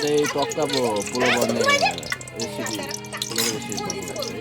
चाहिँ टक्क अब पुरो बन्ने रेसिपी पुरोको रेसिपी बनाउनु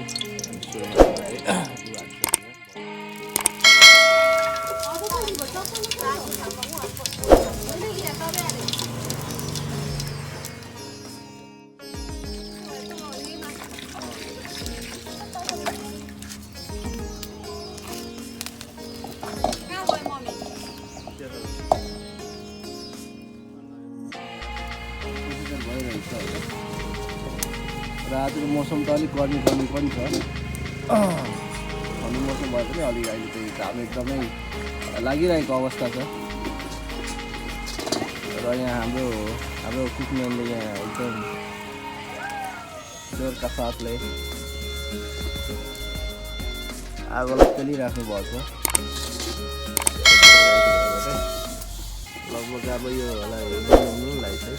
र आजको मौसम त अलिक गर्मी पनि छ। गर्मी मौसम भए पनि अलिक अहिले चाहिँ घाम एकदमै लागिरहेको अवस्था छ। र यहाँ हाम्रो कुकम्यानले यहाँ एकदम जोरका साथले आगोलाई पेलिराख्नु भएको छ। लगभग अब योलाई चाहिँ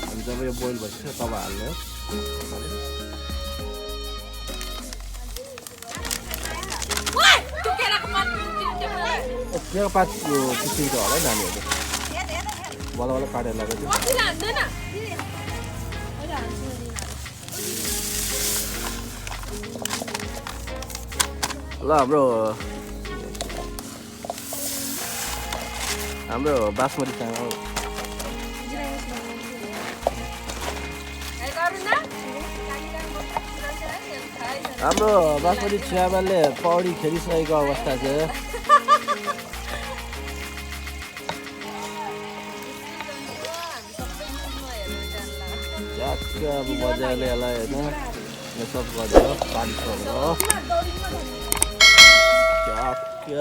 हामी जब यो बोइल भइसक्छ तब हाल्ने हो। पाँच किसिमको होला है नानीहरू बल्ल काटेर लगाएको ल हाम्रो बासमती चामल हाम्रो बासमती चामलले पौडी खेलिसकेको अवस्था छ। झ्याक्क अब मजाले यसलाई होइन सब गरेर पानी छोडेर झ्याक्क के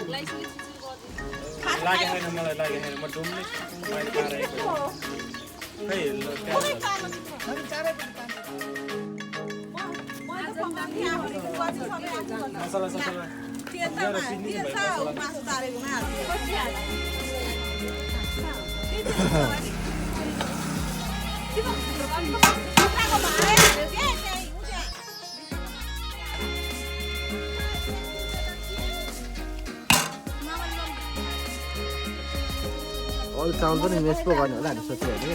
लागि लाग्यो होइन मलाई लाग्यो होइन म डुम्नै मसला ससला अरू चामल पनि मेस पो गर्ने होला हामी सोचिरहेको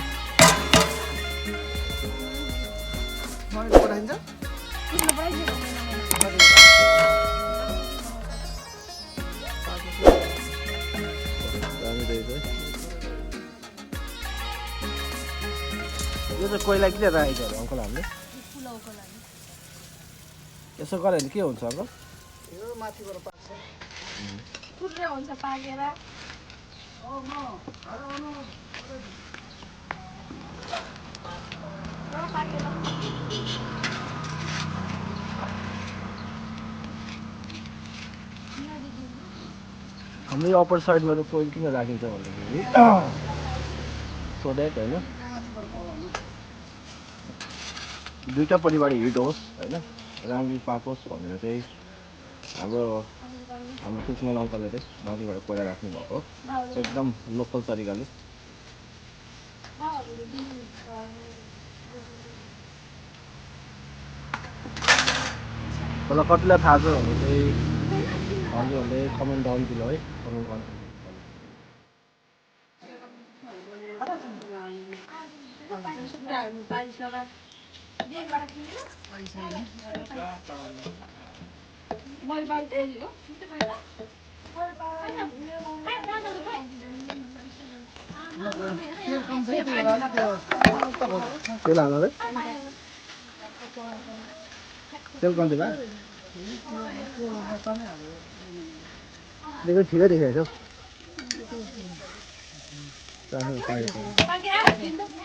यो चाहिँ कोइला किन राखेको होला अङ्कल हामीले यसो गऱ्यो भने के हुन्छ अङ्कल यो माथिबाट पाक्छ पुरै हुन्छ पाकेर हाम्रो अप्पर साइडमा त कोइल किन राखिन्छ भन्दाखेरि सो द्याट होइन दुईवटा परिवार हिट होस् होइन राम्ररी पाकोस् भनेर चाहिँ हाम्रो कुकमेन अङ्कलले चाहिँ माथिबाट कोइला राख्नु भएको एकदम लोकल तरिकाले। मलाई कतिलाई थाहा छ भने चाहिँ हजुरहरूले कमेन्ट डाउन बिलो है कमेन्ट गर्नु। तेल हाल्नु तेल कम्ती भयो देखो ठिकै देखाएको छ।